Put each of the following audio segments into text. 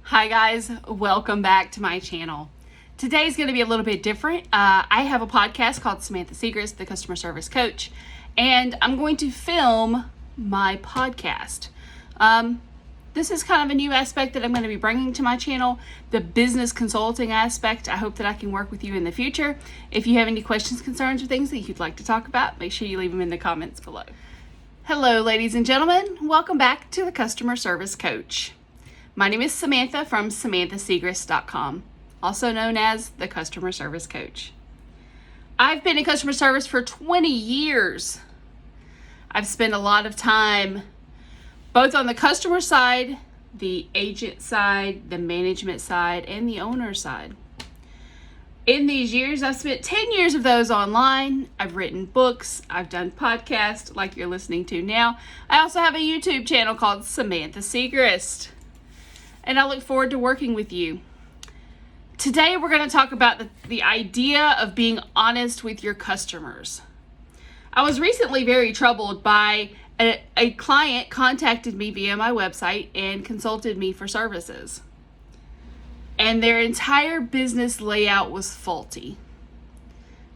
Hi guys, welcome back to my channel. Today's going to be a little bit different. I have a podcast called Samantha Siegrist, the Customer Service Coach, and I'm going to film my podcast. This is kind of a new aspect that I'm going to be bringing to my channel, the business consulting aspect. I hope that I can work with you in the future. If you have any questions, concerns, or things that you'd like to talk about, make sure you leave them in the comments below. Hello, ladies and gentlemen. Welcome back to the Customer Service Coach. My name is Samantha from SamanthaSiegrist.com, also known as the Customer Service Coach. I've been in customer service for 20 years. I've spent a lot of time both on the customer side, the agent side, the management side, and the owner side. In these years, I've spent 10 years of those online. I've written books. I've done podcasts like you're listening to now. I also have a YouTube channel called Samantha Siegrist. And I look forward to working with you. Today, we're going to talk about the idea of being honest with your customers. I was recently very troubled by a client contacted me via my website and consulted me for services. And their entire business layout was faulty.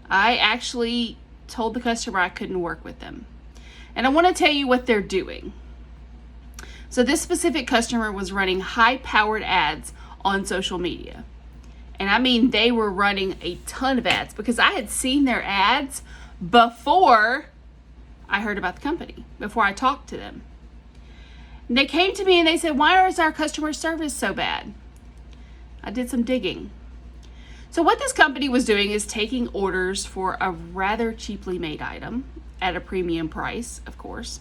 I actually told the customer I couldn't work with them. And I want to tell you what they're doing. So this specific customer was running high-powered ads on social media. And I mean, they were running a ton of ads because I had seen their ads before I heard about the company, before I talked to them. And they came to me and they said, "Why is our customer service so bad?" I did some digging. So what this company was doing is taking orders for a rather cheaply made item at a premium price, of course.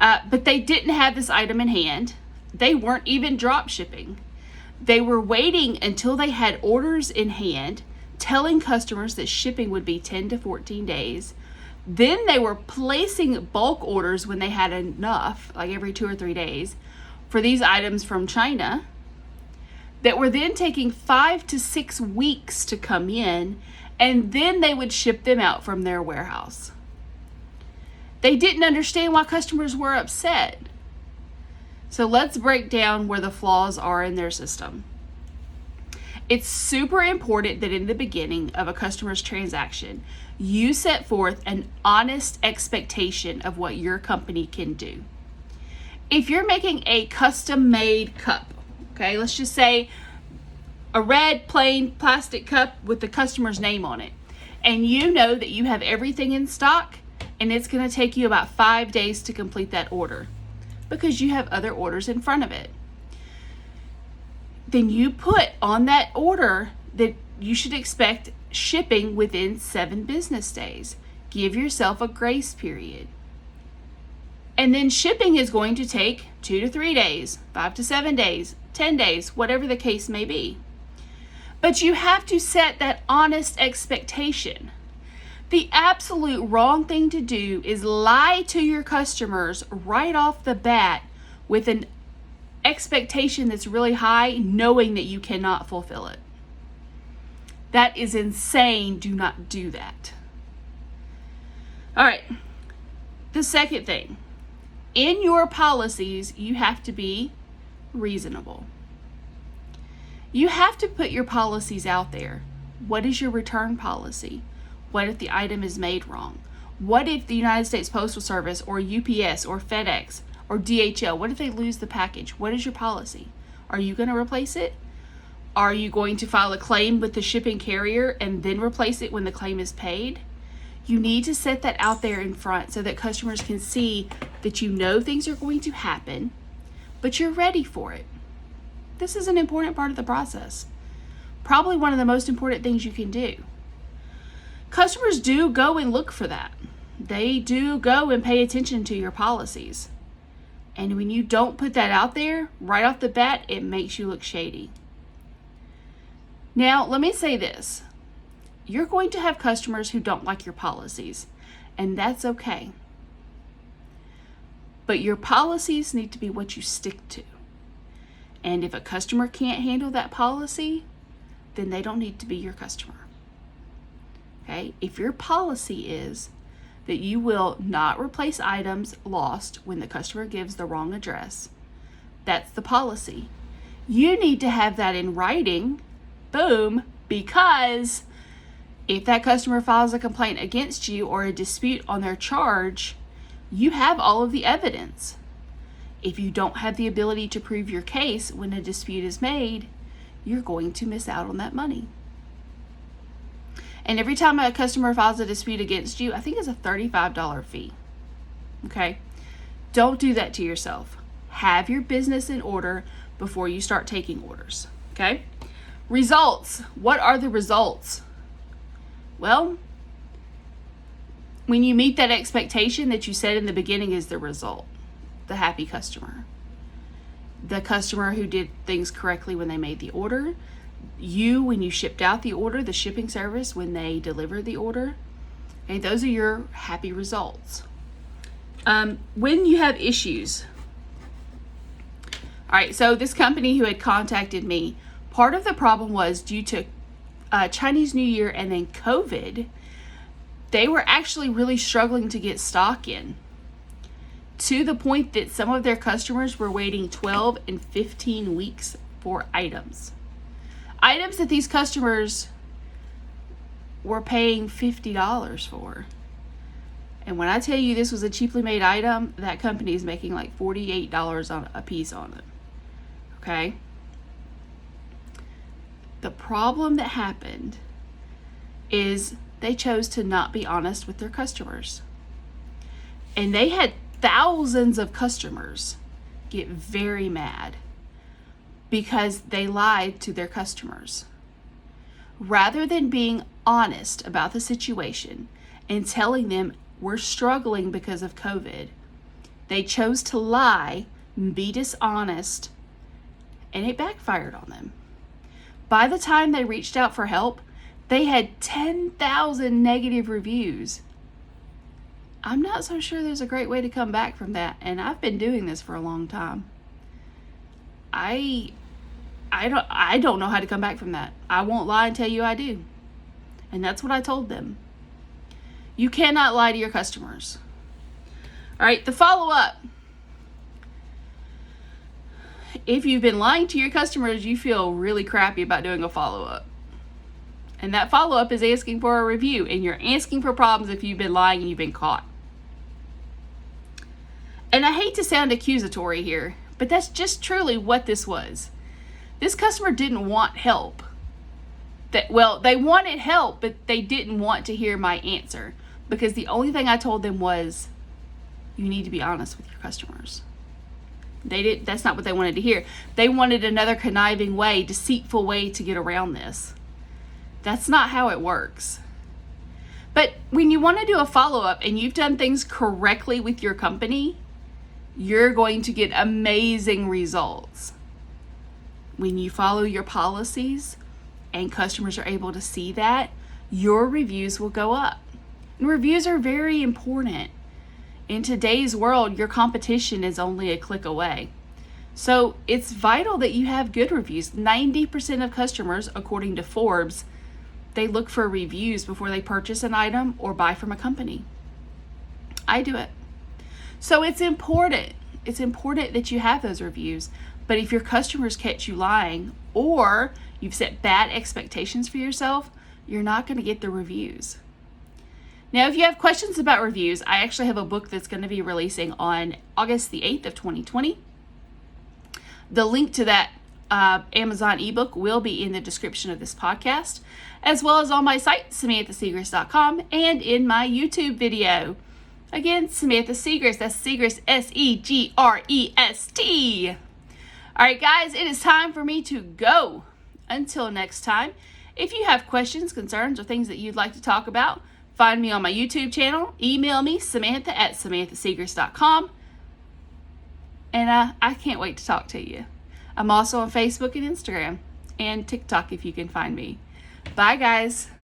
But they didn't have this item in hand. They weren't even drop shipping. They were waiting until they had orders in hand, telling customers that shipping would be 10 to 14 days. Then they were placing bulk orders when they had enough, like every 2 or 3 days, for these items from China that were then taking 5 to 6 weeks to come in, and then they would ship them out from their warehouse. They didn't understand why customers were upset. So let's break down where the flaws are in their system. It's super important that in the beginning of a customer's transaction, you set forth an honest expectation of what your company can do. If you're making a custom-made cup, okay, let's just say a red plain plastic cup with the customer's name on it, and you know that you have everything in stock, and it's going to take you about 5 days to complete that order because you have other orders in front of it. Then you put on that order that you should expect shipping within 7 business days. Give yourself a grace period. And then shipping is going to take 2 to 3 days, 5 to 7 days, 10 days, whatever the case may be. But you have to set that honest expectation. The absolute wrong thing to do is lie to your customers right off the bat with an expectation that's really high, knowing that you cannot fulfill it. That is insane. Do not do that. All right. The second thing, in your policies, you have to be reasonable. You have to put your policies out there. What is your return policy? What if the item is made wrong? What if the United States Postal Service or UPS or FedEx or DHL, what if they lose the package? What is your policy? Are you going to replace it? Are you going to file a claim with the shipping carrier and then replace it when the claim is paid? You need to set that out there in front so that customers can see that you know things are going to happen, but you're ready for it. This is an important part of the process. Probably one of the most important things you can do. Customers do go and look for that. They do go and pay attention to your policies. And when you don't put that out there right off the bat, it makes you look shady. Now, let me say this. You're going to have customers who don't like your policies, and that's okay. But your policies need to be what you stick to. And if a customer can't handle that policy, then they don't need to be your customer. Okay? If your policy is that you will not replace items lost when the customer gives the wrong address, that's the policy. You need to have that in writing, boom, because if that customer files a complaint against you or a dispute on their charge, you have all of the evidence. If you don't have the ability to prove your case when a dispute is made, you're going to miss out on that money. And every time a customer files a dispute against you, I think it's a $35 fee. Okay? Don't do that to yourself. Have your business in order before you start taking orders. Okay? Results. What are the results? Well, when you meet that expectation that you said in the beginning is the result. The happy customer. The customer who did things correctly when they made the order. You, when you shipped out the order, the shipping service, when they delivered the order. Okay, those are your happy results. When you have issues. All right, so this company who had contacted me, part of the problem was due to Chinese New Year and then COVID, they were actually really struggling to get stock in, to the point that some of their customers were waiting 12 and 15 weeks for items. Items that these customers were paying $50 for. And when I tell you this was a cheaply made item, that company is making like $48 on a piece on it. Okay? The problem that happened is they chose to not be honest with their customers. And they had thousands of customers get very mad because they lied to their customers. Rather than being honest about the situation and telling them we're struggling because of COVID, they chose to lie, be dishonest, and it backfired on them. By the time they reached out for help, they had 10,000 negative reviews. I'm not so sure there's a great way to come back from that, and I've been doing this for a long time. I don't know how to come back from that. I won't lie and tell you I do. And that's what I told them. You cannot lie to your customers. All right, the follow-up. If you've been lying to your customers, you feel really crappy about doing a follow-up. And that follow-up is asking for a review, and you're asking for problems if you've been lying and you've been caught. And I hate to sound accusatory here, but that's just truly what this was. This customer didn't want help. They wanted help, but they didn't want to hear my answer, because the only thing I told them was, you need to be honest with your customers. That's not what they wanted to hear. They wanted another conniving way, deceitful way to get around this. That's not how it works. But when you want to do a follow-up and you've done things correctly with your company, you're going to get amazing results. When you follow your policies and customers are able to see that, your reviews will go up. And reviews are very important. In today's world, your competition is only a click away. So it's vital that you have good reviews. 90% of customers, according to Forbes, they look for reviews before they purchase an item or buy from a company. I do it. So it's important. It's important that you have those reviews. But if your customers catch you lying, or you've set bad expectations for yourself, you're not going to get the reviews. Now, if you have questions about reviews, I actually have a book that's going to be releasing on August the 8th of 2020. The link to that Amazon ebook will be in the description of this podcast, as well as on my site, SamanthaSegrist.com, and in my YouTube video. Again, Samantha Segrist. That's Segrist, Segrest. All right, guys, it is time for me to go. Until next time, if you have questions, concerns, or things that you'd like to talk about, find me on my YouTube channel. Email me, Samantha@SamanthaSegrist.com. And I can't wait to talk to you. I'm also on Facebook and Instagram and TikTok if you can find me. Bye, guys.